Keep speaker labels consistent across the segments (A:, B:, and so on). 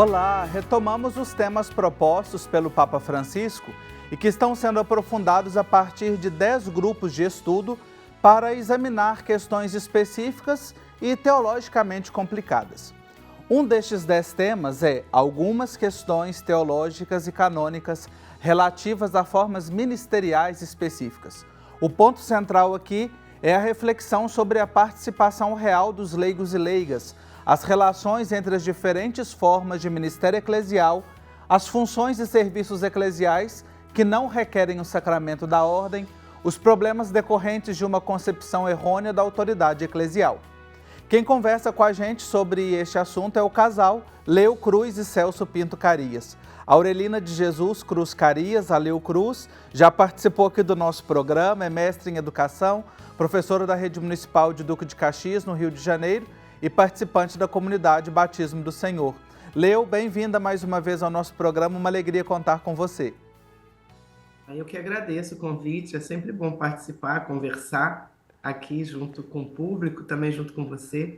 A: Olá, retomamos os temas propostos pelo Papa Francisco e que estão sendo aprofundados a partir de 10 grupos de estudo para examinar questões específicas e teologicamente complicadas. Um destes 10 temas é algumas questões teológicas e canônicas relativas a formas ministeriais específicas. O ponto central aqui é a reflexão sobre a participação real dos leigos e leigas, as relações entre as diferentes formas de ministério eclesial, as funções e serviços eclesiais que não requerem o sacramento da ordem, os problemas decorrentes de uma concepção errônea da autoridade eclesial. Quem conversa com a gente sobre este assunto é o casal Leo Cruz e Celso Pinto Carias. A Aurelina de Jesus Cruz Carias, a Leo Cruz, já participou aqui do nosso programa, é mestre em educação, professora da Rede Municipal de Duque de Caxias, no Rio de Janeiro, e participante da comunidade Batismo do Senhor. Leo, bem-vinda mais uma vez ao nosso programa, uma alegria contar com você.
B: Eu que agradeço o convite, é sempre bom participar, conversar aqui junto com o público, também junto com você,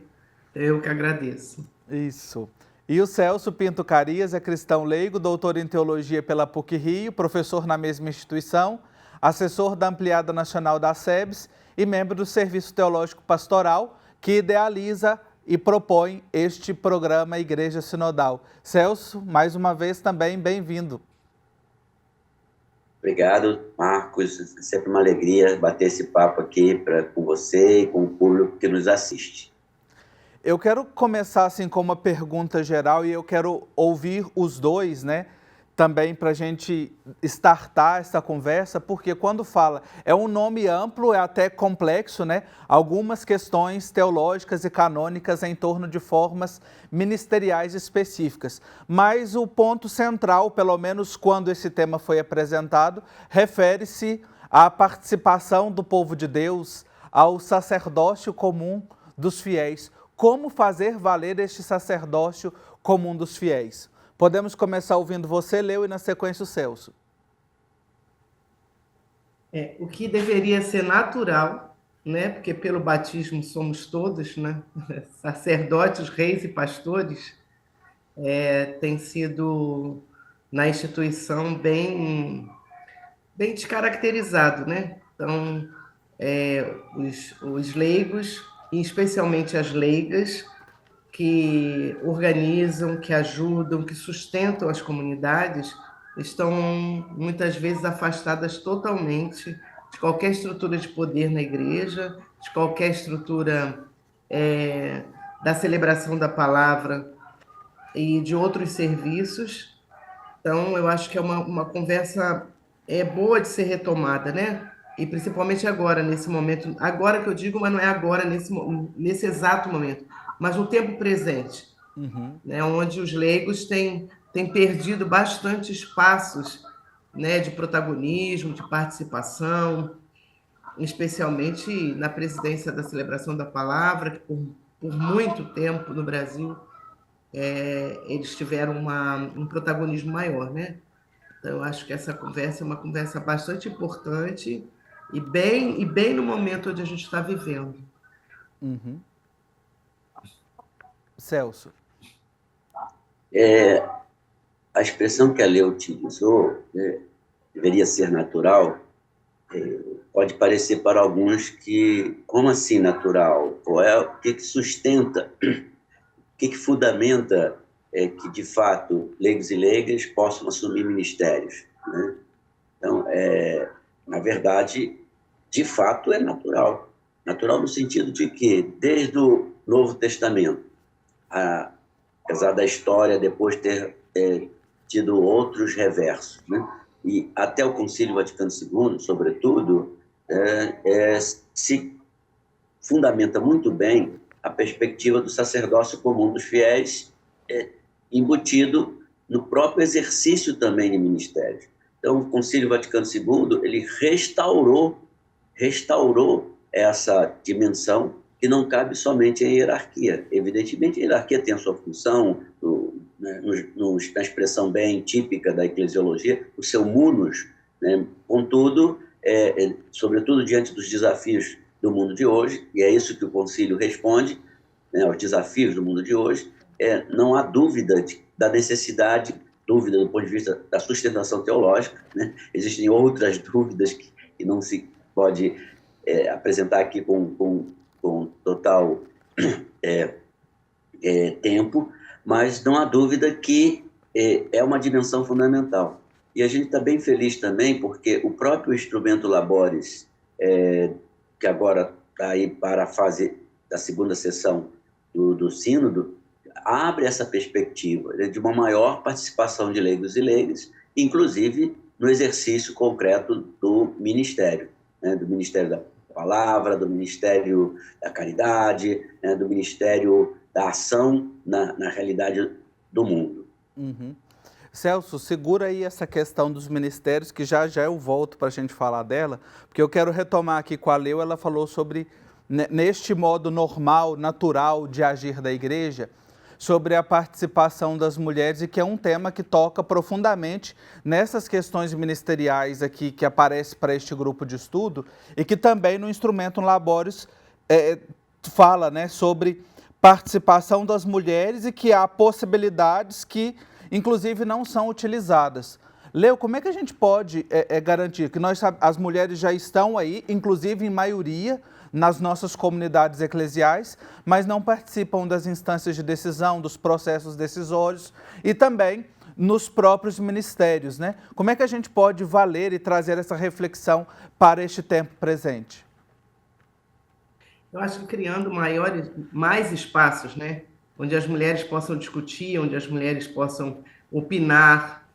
B: eu que agradeço.
A: Isso. E o Celso Pinto Carias é cristão leigo, doutor em teologia pela PUC-Rio, professor na mesma instituição, assessor da Ampliada Nacional da SEBS e membro do Serviço Teológico Pastoral, que idealiza e propõe este programa Igreja Sinodal. Celso, mais uma vez também bem-vindo.
C: Obrigado, Marcos. É sempre uma alegria bater esse papo aqui com você e com o público que nos assiste.
A: Eu quero começar assim com uma pergunta geral e eu quero ouvir os dois, né? Também para a gente startar essa conversa, porque quando fala, é um nome amplo, é até complexo, né? Algumas questões teológicas e canônicas em torno de formas ministeriais específicas. Mas o ponto central, pelo menos quando esse tema foi apresentado, refere-se à participação do povo de Deus, ao sacerdócio comum dos fiéis. Como fazer valer este sacerdócio comum dos fiéis? Podemos começar ouvindo você, Leo, e na sequência o Celso.
B: O que deveria ser natural, né? Porque pelo batismo somos todos, né? Sacerdotes, reis e pastores, tem sido na instituição bem descaracterizado, né? Então, os leigos, e especialmente as leigas, que organizam, que ajudam, que sustentam as comunidades, estão muitas vezes afastadas totalmente de qualquer estrutura de poder na igreja, de qualquer estrutura da celebração da palavra e de outros serviços. Então, eu acho que é uma conversa boa de ser retomada, né? E principalmente agora, nesse momento, agora que eu digo, mas não é agora, nesse exato momento, mas no tempo presente, né, onde os leigos têm perdido bastante espaços, né, de protagonismo, de participação, especialmente na presidência da celebração da palavra, que por muito tempo no Brasil eles tiveram um protagonismo maior, né? Então, eu acho que essa conversa é uma conversa bastante importante e bem no momento onde a gente está vivendo.
A: Celso.
C: A expressão que a Leo utilizou, né, deveria ser natural, pode parecer para alguns que, como assim natural? O que sustenta, o que fundamenta que, de fato, leigos e leigas possam assumir ministérios, né? Então, na verdade, de fato, é natural. Natural no sentido de que, desde o Novo Testamento, apesar da história depois ter tido outros reversos, né? E até o Concílio Vaticano II, sobretudo, se fundamenta muito bem a perspectiva do sacerdócio comum dos fiéis, embutido no próprio exercício também de ministérios. Então, o Concílio Vaticano II, ele restaurou essa dimensão que não cabe somente em hierarquia. Evidentemente, a hierarquia tem a sua função, na expressão bem típica da eclesiologia, o seu munus, né? Contudo, sobretudo diante dos desafios do mundo de hoje, e é isso que o concílio responde, né, aos desafios do mundo de hoje, não há dúvida da necessidade, dúvida do ponto de vista da sustentação teológica, né? Existem outras dúvidas que não se pode apresentar aqui com total tempo, mas não há dúvida que é uma dimensão fundamental. E a gente está bem feliz também porque o próprio instrumento Labores, que agora está aí para a fase da segunda sessão do Sínodo, abre essa perspectiva de uma maior participação de leigos e leigas, inclusive no exercício concreto do ministério, né? Do Ministério da Palavra, do Ministério da Caridade, né? Do Ministério da Ação na realidade do mundo.
A: Uhum. Celso, segura aí essa questão dos ministérios, que já eu volto para a gente falar dela, porque eu quero retomar aqui com a Leu. Ela falou sobre, neste modo normal, natural de agir da igreja, sobre a participação das mulheres, e que é um tema que toca profundamente nessas questões ministeriais aqui que aparece para este grupo de estudo, e que também no instrumento Labores fala, né, sobre participação das mulheres, e que há possibilidades que inclusive não são utilizadas. Leu, como é que a gente pode garantir que as mulheres já estão aí, inclusive em maioria, nas nossas comunidades eclesiais, mas não participam das instâncias de decisão, dos processos decisórios e também nos próprios ministérios, né? Como é que a gente pode valer e trazer essa reflexão para este tempo presente?
B: Eu acho que criando mais espaços, né? Onde as mulheres possam discutir, onde as mulheres possam opinar,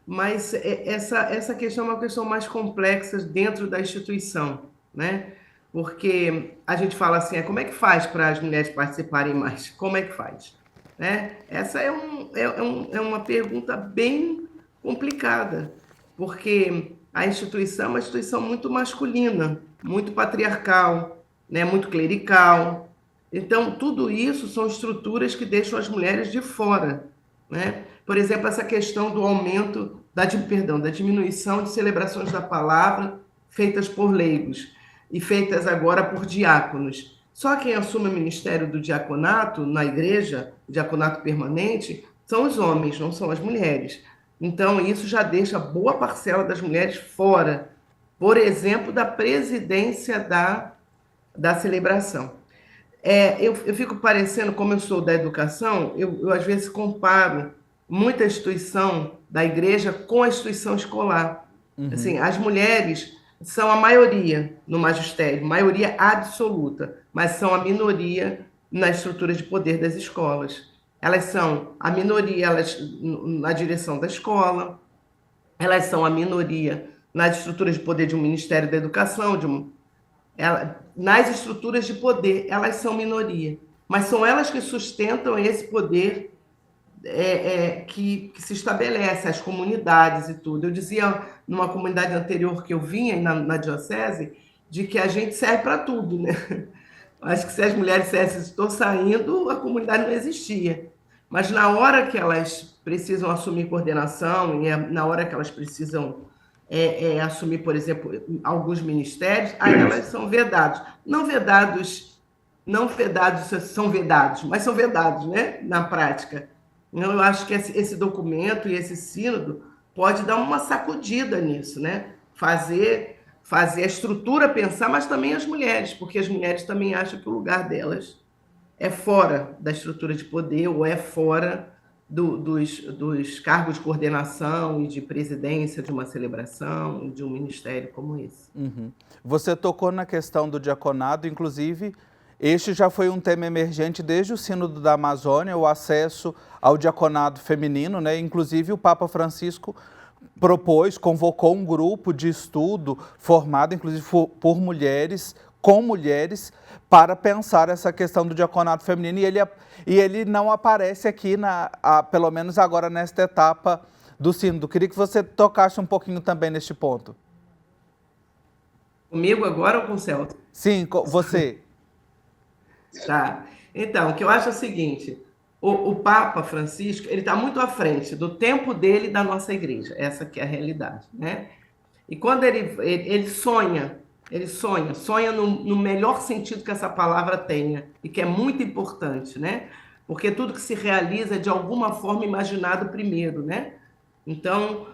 B: mas essa questão é uma questão mais complexa dentro da instituição, né? Porque a gente fala assim, como é que faz para as mulheres participarem mais? Como é que faz? Né? Essa é uma pergunta bem complicada, porque a instituição é uma instituição muito masculina, muito patriarcal, né? Muito clerical. Então, tudo isso são estruturas que deixam as mulheres de fora, né? Por exemplo, essa questão do aumento, da diminuição de celebrações da palavra feitas por leigos e feitas agora por diáconos. Só quem assume o ministério do diaconato na igreja, o diaconato permanente, são os homens, não são as mulheres. Então, isso já deixa boa parcela das mulheres fora, por exemplo, da presidência da celebração. Eu fico parecendo, como eu sou da educação, eu às vezes comparo muita instituição da igreja com a instituição escolar. Uhum. Assim, as mulheres são a maioria no magistério, maioria absoluta, mas são a minoria na estrutura de poder das escolas. Elas são a minoria na direção da escola, elas são a minoria na estrutura de poder de um Ministério da Educação, nas estruturas de poder, elas são minoria, mas são elas que sustentam esse poder que se estabelece, as comunidades e tudo. Eu dizia numa comunidade anterior que eu vinha, na diocese, de que a gente serve para tudo, né? Acho que se as mulheres dissessem, estou saindo, a comunidade não existia. Mas na hora que elas precisam assumir coordenação, e na hora que elas precisam assumir, por exemplo, alguns ministérios, aí elas são vedados. Não vedados, são vedados, mas são vedados, né, na prática. Então, eu acho que esse documento e esse sínodo pode dar uma sacudida nisso, né? Fazer a estrutura pensar, mas também as mulheres, porque as mulheres também acham que o lugar delas é fora da estrutura de poder ou é fora dos cargos de coordenação e de presidência de uma celebração, de um ministério como esse.
A: Uhum. Você tocou na questão do diaconado, inclusive, este já foi um tema emergente desde o Sínodo da Amazônia, o acesso ao diaconado feminino, né? Inclusive o Papa Francisco convocou um grupo de estudo formado, inclusive por mulheres, com mulheres, para pensar essa questão do diaconato feminino, e ele não aparece aqui, pelo menos agora nesta etapa do sínodo. Queria que você tocasse um pouquinho também neste ponto.
B: Comigo agora ou com o Celso?
A: Sim, você.
B: Tá. Então, o que eu acho é o seguinte, o Papa Francisco, ele está muito à frente do tempo dele e da nossa igreja, essa que é a realidade, né? E quando ele sonha no melhor sentido que essa palavra tenha, e que é muito importante, né? porque tudo que se realiza é de alguma forma imaginado primeiro, né? Então,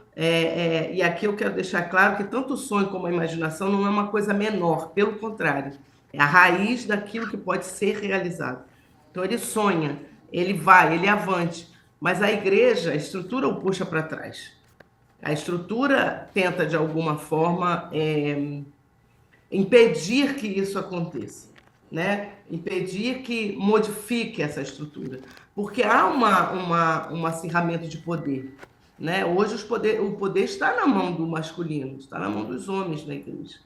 B: e aqui eu quero deixar claro que tanto o sonho como a imaginação não é uma coisa menor, pelo contrário, é a raiz daquilo que pode ser realizado. Então, ele sonha, ele vai, ele avante, mas a igreja, a estrutura o puxa para trás. A estrutura tenta, de alguma forma, impedir que isso aconteça, né? Impedir que modifique essa estrutura, porque há um acirramento de poder, né? Hoje o poder está na mão do masculino, está na mão dos homens na igreja.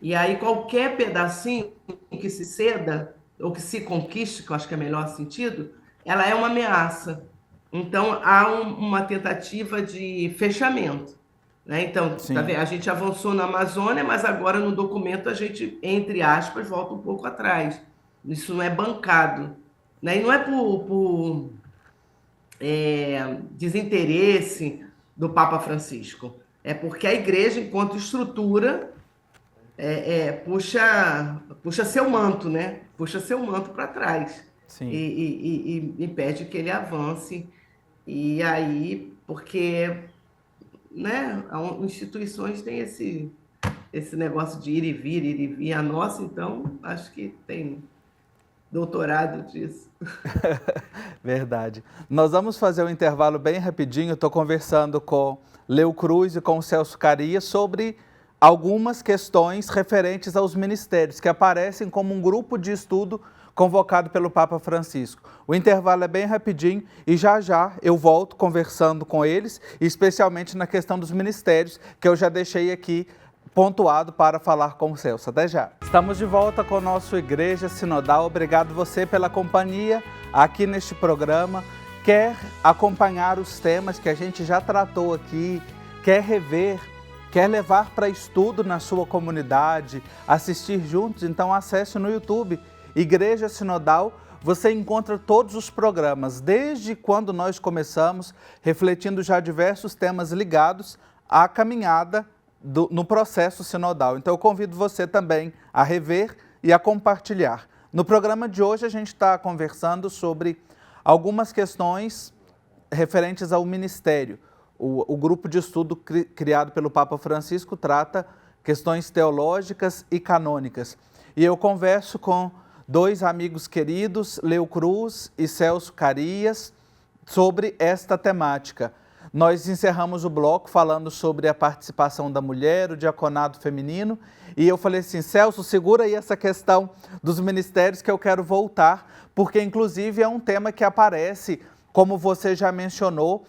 B: E aí qualquer pedacinho que se ceda ou que se conquiste, que eu acho que é melhor sentido, ela é uma ameaça. Então há uma tentativa de fechamento. Né? Então, tá vendo? A gente avançou na Amazônia, mas agora no documento a gente, entre aspas, volta um pouco atrás. Isso não é bancado. Né? E não é por desinteresse do Papa Francisco. É porque a igreja, enquanto estrutura, puxa seu manto, né? Puxa seu manto para trás. E impede que ele avance. E aí, porque... né? As instituições têm esse negócio de ir e vir. A nossa, então, acho que tem doutorado disso.
A: Verdade. Nós vamos fazer um intervalo bem rapidinho. Estou conversando com Leo Cruz e com o Celso Caria sobre algumas questões referentes aos ministérios, que aparecem como um grupo de estudo convocado pelo Papa Francisco. O intervalo é bem rapidinho e já eu volto conversando com eles, especialmente na questão dos ministérios, que eu já deixei aqui pontuado para falar com o Celso. Até já. Estamos de volta com o nosso Igreja Sinodal. Obrigado você pela companhia aqui neste programa. Quer acompanhar os temas que a gente já tratou aqui, quer rever, quer levar para estudo na sua comunidade, assistir juntos? Então acesse no YouTube Igreja Sinodal. Você encontra todos os programas, desde quando nós começamos, refletindo já diversos temas ligados à caminhada no processo sinodal. Então eu convido você também a rever e a compartilhar. No programa de hoje a gente está conversando sobre algumas questões referentes ao ministério. O grupo de estudo criado pelo Papa Francisco trata questões teológicas e canônicas. E eu converso com dois amigos queridos, Leo Cruz e Celso Carias, sobre esta temática. Nós encerramos o bloco falando sobre a participação da mulher, o diaconato feminino, e eu falei assim, Celso, segura aí essa questão dos ministérios que eu quero voltar, porque inclusive é um tema que aparece, como você já mencionou,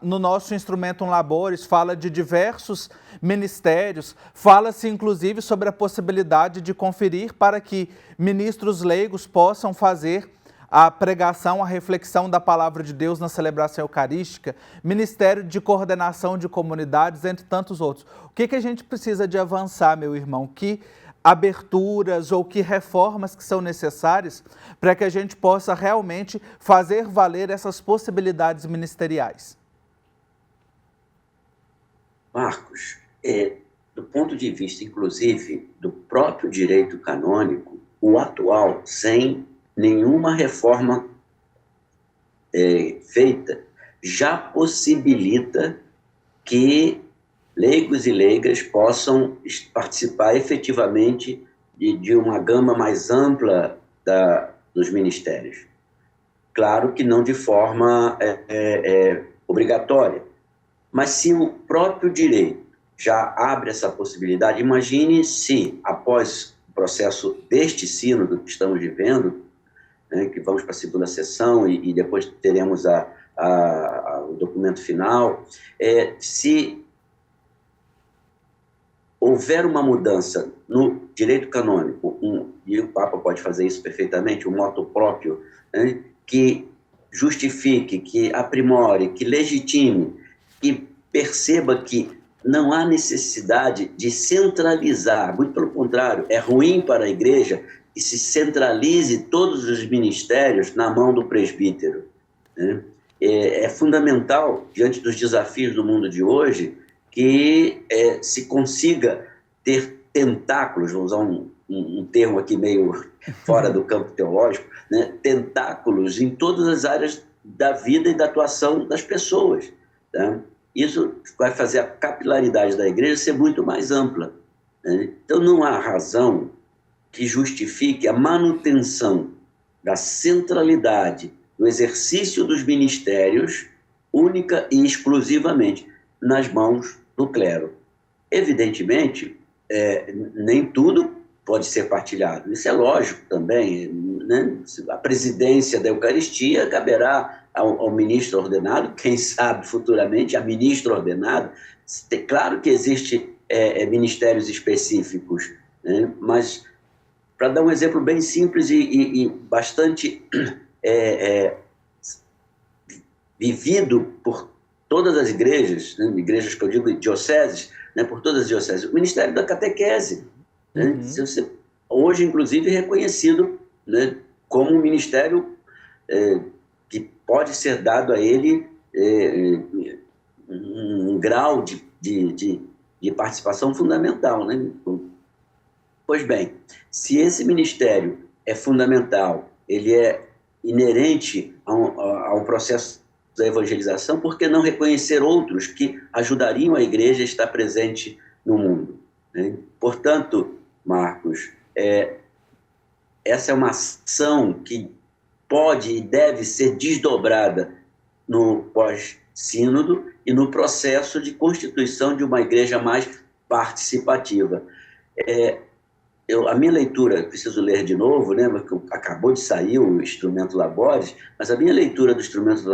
A: no nosso Instrumentum Laboris, fala de diversos ministérios, fala-se inclusive sobre a possibilidade de conferir para que ministros leigos possam fazer a pregação, a reflexão da palavra de Deus na celebração eucarística, ministério de coordenação de comunidades, entre tantos outros. O que a gente precisa de avançar, meu irmão? Que aberturas ou que reformas que são necessárias para que a gente possa realmente fazer valer essas possibilidades ministeriais?
C: Marcos, do ponto de vista, inclusive, do próprio direito canônico, o atual, sem nenhuma reforma feita, já possibilita que leigos e leigas possam participar efetivamente de uma gama mais ampla dos ministérios. Claro que não de forma obrigatória, mas se o próprio direito já abre essa possibilidade, imagine se, após o processo deste sínodo que estamos vivendo, né, que vamos para a segunda sessão e depois teremos o documento final, se houver uma mudança no direito canônico, e o Papa pode fazer isso perfeitamente, um motu próprio, né, que justifique, que aprimore, que legitime, que perceba que não há necessidade de centralizar, muito pelo contrário, é ruim para a igreja que se centralize todos os ministérios na mão do presbítero. Né? É fundamental, diante dos desafios do mundo de hoje, que se consiga ter tentáculos, vou usar um termo aqui meio fora do campo teológico, né, tentáculos em todas as áreas da vida e da atuação das pessoas. Tá? Isso vai fazer a capilaridade da igreja ser muito mais ampla. Né? Então, não há razão que justifique a manutenção da centralidade do exercício dos ministérios única e exclusivamente nas mãos do clero. Evidentemente, nem tudo pode ser partilhado. Isso é lógico também. Né? A presidência da Eucaristia caberá ao ministro ordenado, quem sabe futuramente a ministra ordenada. Claro que existem ministérios específicos, né? Mas, para dar um exemplo bem simples e bastante vivido por todas as igrejas, né? Igrejas que eu digo dioceses, né? Por todas as dioceses, o Ministério da Catequese, né? Hoje, inclusive, reconhecido, né, como um ministério que pode ser dado a ele um grau de participação fundamental. Né? Pois bem, se esse ministério é fundamental, ele é inerente a um processo da evangelização, por que não reconhecer outros que ajudariam a igreja a estar presente no mundo? Né? Portanto, Marcos, essa é uma ação que pode e deve ser desdobrada no pós-sínodo e no processo de constituição de uma igreja mais participativa. A minha leitura, preciso ler de novo, né, porque acabou de sair o Instrumento Laboris, mas a minha leitura do Instrumento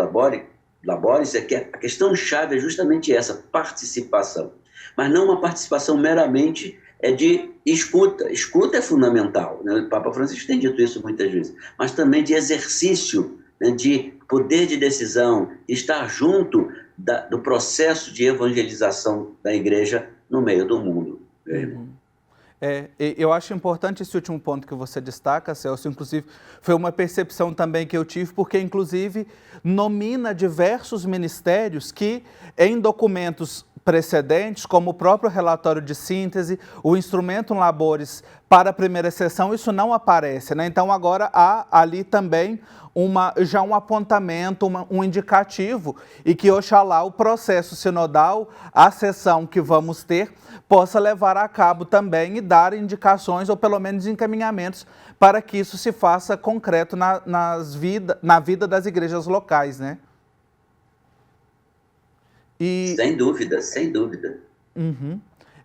C: Laboris é que a questão-chave é justamente essa, participação. Mas não uma participação meramente de escuta. Escuta é fundamental, né? O Papa Francisco tem dito isso muitas vezes, mas também de exercício, né, de poder de decisão, estar junto do processo de evangelização da igreja no meio do mundo.
A: Eu acho importante esse último ponto que você destaca, Celso. Inclusive, foi uma percepção também que eu tive, porque, inclusive, nomina diversos ministérios que, em documentos precedentes, como o próprio relatório de síntese, o Instrumento Laboris para a primeira sessão, isso não aparece, né? Então, agora há ali também já um apontamento, um indicativo, e que, oxalá, o processo sinodal, a sessão que vamos ter, possa levar a cabo também e dar indicações, ou pelo menos encaminhamentos, para que isso se faça concreto na vida das igrejas locais, né?
C: Sem dúvida, sem dúvida.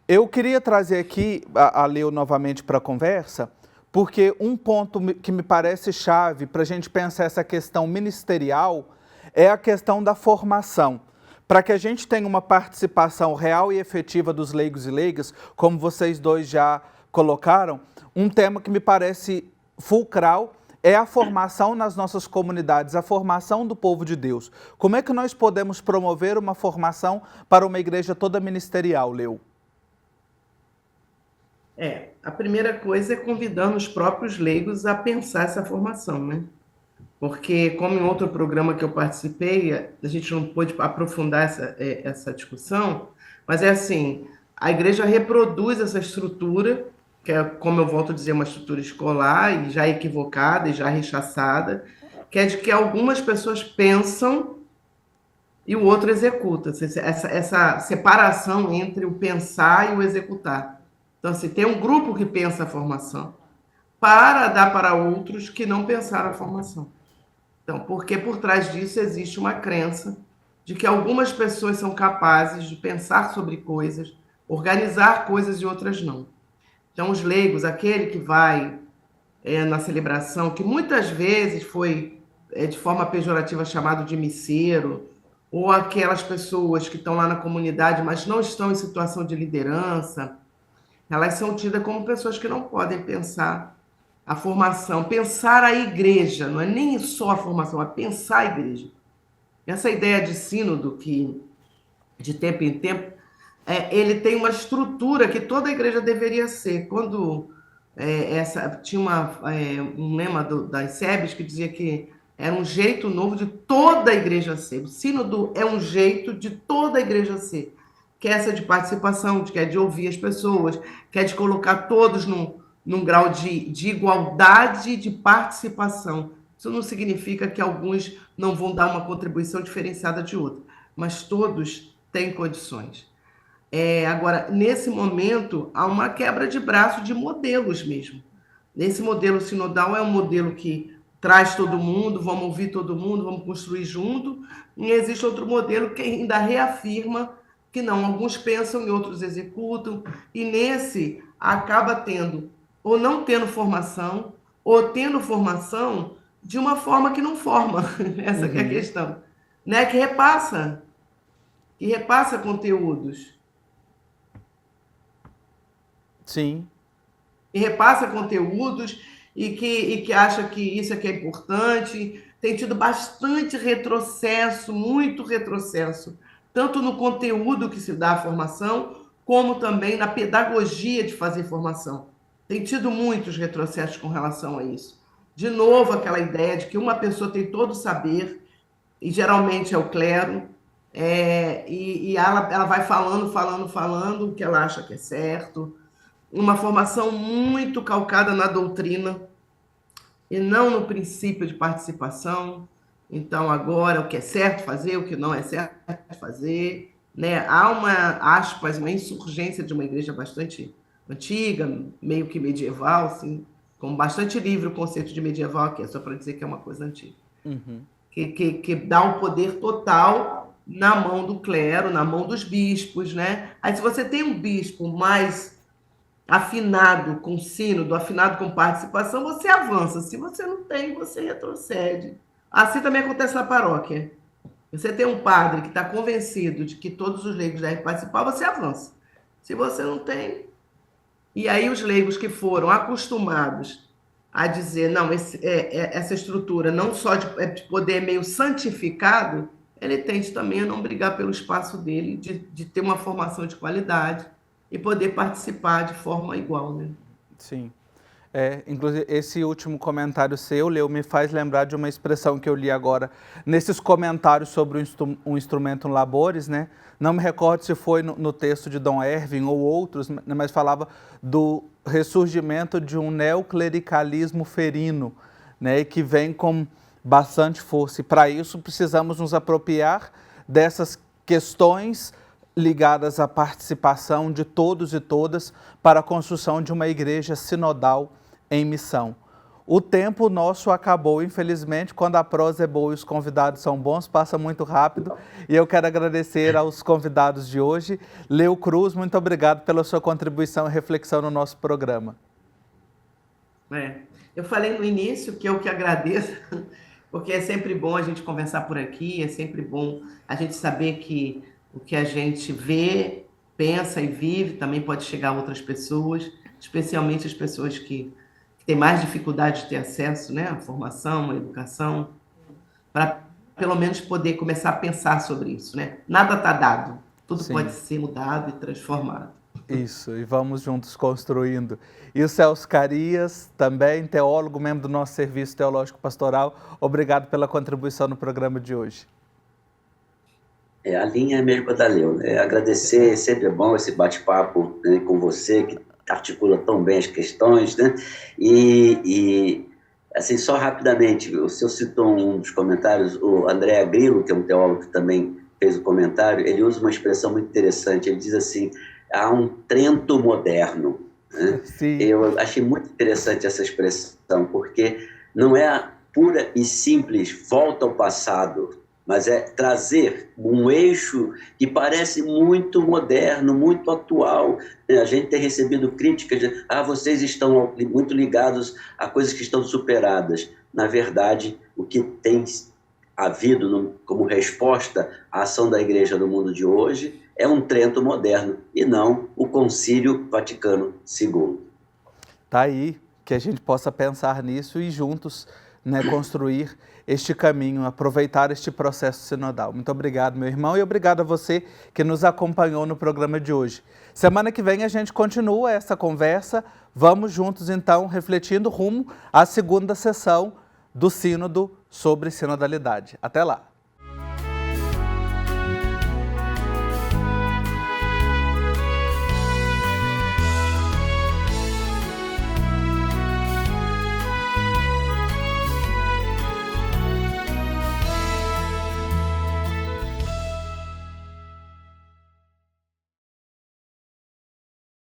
A: Eu queria trazer aqui a Leo novamente para a conversa, porque um ponto que me parece chave para a gente pensar essa questão ministerial é a questão da formação. Para que a gente tenha uma participação real e efetiva dos leigos e leigas, como vocês dois já colocaram, um tema que me parece fulcral é a formação nas nossas comunidades, a formação do povo de Deus. Como é que nós podemos promover uma formação para uma igreja toda ministerial, Leo?
B: A primeira coisa é convidando os próprios leigos a pensar essa formação, né? Porque, como em outro programa que eu participei, a gente não pôde aprofundar essa discussão, mas é assim, a igreja reproduz essa estrutura, que é, como eu volto a dizer, uma estrutura escolar, e já equivocada, e já rechaçada, que é de que algumas pessoas pensam e o outro executa, essa separação entre o pensar e o executar. Então, assim, tem um grupo que pensa a formação, para dar para outros que não pensaram a formação. Então, porque por trás disso existe uma crença de que algumas pessoas são capazes de pensar sobre coisas, organizar coisas e outras não. Então, os leigos, aquele que vai na celebração, que muitas vezes foi de forma pejorativa chamado de misseiro, ou aquelas pessoas que estão lá na comunidade, mas não estão em situação de liderança, elas são tidas como pessoas que não podem pensar a formação, pensar a igreja, não é nem só a formação, é pensar a igreja. Essa ideia de sínodo, que de tempo em tempo, ele tem uma estrutura que toda a igreja deveria ser. Quando tinha um lema das SEBs que dizia que era um jeito novo de toda a igreja ser. O sínodo é um jeito de toda a igreja ser. Que é essa de participação, que é de ouvir as pessoas, que é de colocar todos num grau de igualdade de participação. Isso não significa que alguns não vão dar uma contribuição diferenciada de outra, mas todos têm condições. Agora, nesse momento, há uma quebra de braço de modelos mesmo. Nesse modelo sinodal é um modelo que traz todo mundo, vamos ouvir todo mundo, vamos construir junto, e existe outro modelo que ainda reafirma que não, alguns pensam e outros executam, e nesse acaba tendo, ou não tendo formação, ou tendo formação de uma forma que não forma, essa que é a questão, né? Que repassa conteúdos.
A: Sim.
B: E repassa conteúdos e que acha que isso é que é importante. Tem tido bastante retrocesso, muito retrocesso, tanto no conteúdo que se dá à formação, como também na pedagogia de fazer formação. Tem tido muitos retrocessos com relação a isso. De novo, aquela ideia de que uma pessoa tem todo o saber, e geralmente é o clero, e ela vai falando o que ela acha que é certo. Uma formação muito calcada na doutrina e não no princípio de participação. Então, agora, o que é certo fazer, o que não é certo fazer, né? Há uma insurgência de uma igreja bastante antiga, meio que medieval, assim, com bastante livre o conceito de medieval aqui, é só para dizer que é uma coisa antiga. Que dá um poder total na mão do clero, na mão dos bispos, né? Aí, se você tem um bispo mais afinado com sínodo, afinado com participação, você avança. Se você não tem, você retrocede. Assim também acontece na paróquia. Você tem um padre que está convencido de que todos os leigos devem participar, você avança. Se você não tem... E aí os leigos que foram acostumados a dizer, não, essa estrutura não só de poder meio santificado, ele tende também a não brigar pelo espaço dele, de ter uma formação de qualidade e poder participar de forma igual, né?
A: Sim. Inclusive, esse último comentário seu, Leo, me faz lembrar de uma expressão que eu li agora nesses comentários sobre o instrumento labores, né? Não me recordo se foi no texto de Dom Erwin ou outros, mas falava do ressurgimento de um neoclericalismo ferino, né? Que vem com bastante força. E para isso precisamos nos apropriar dessas questões ligadas à participação de todos e todas para a construção de uma igreja sinodal em missão. O tempo nosso acabou, infelizmente. Quando a prosa é boa e os convidados são bons, passa muito rápido. E eu quero agradecer aos convidados de hoje. Leo Cruz, muito obrigado pela sua contribuição e reflexão no nosso programa.
B: Eu falei no início que eu que agradeço, porque é sempre bom a gente conversar por aqui, é sempre bom a gente saber que o que a gente vê, pensa e vive também pode chegar a outras pessoas, especialmente as pessoas que têm mais dificuldade de ter acesso, né, à formação, à educação, para pelo menos poder começar a pensar sobre isso, né? Nada está dado, tudo
A: Sim.
B: pode ser mudado e transformado.
A: Isso, e vamos juntos construindo. E o Celso Carias, também teólogo, membro do nosso Serviço Teológico Pastoral, obrigado pela contribuição no programa de hoje.
C: A linha é mesmo da Leo, né? Agradecer, sempre é bom esse bate-papo, né, com você, que articula tão bem as questões, né? E assim, só rapidamente, o senhor citou um dos comentários, o André Grillo, que é um teólogo que também fez o comentário, ele usa uma expressão muito interessante, ele diz assim, há um Trento moderno, né?
A: Sim.
C: Eu achei muito interessante essa expressão, porque não é a pura e simples volta ao passado, mas é trazer um eixo que parece muito moderno, muito atual. A gente tem recebido críticas de vocês estão muito ligados a coisas que estão superadas. Na verdade, o que tem havido como resposta à ação da Igreja no mundo de hoje é um Trento moderno e não o Concílio Vaticano II.
A: Tá aí, que a gente possa pensar nisso e juntos, né, construir este caminho, aproveitar este processo sinodal. Muito obrigado, meu irmão, e obrigado a você que nos acompanhou no programa de hoje. Semana que vem a gente continua essa conversa. Vamos juntos, então, refletindo rumo à segunda sessão do Sínodo sobre Sinodalidade. Até lá!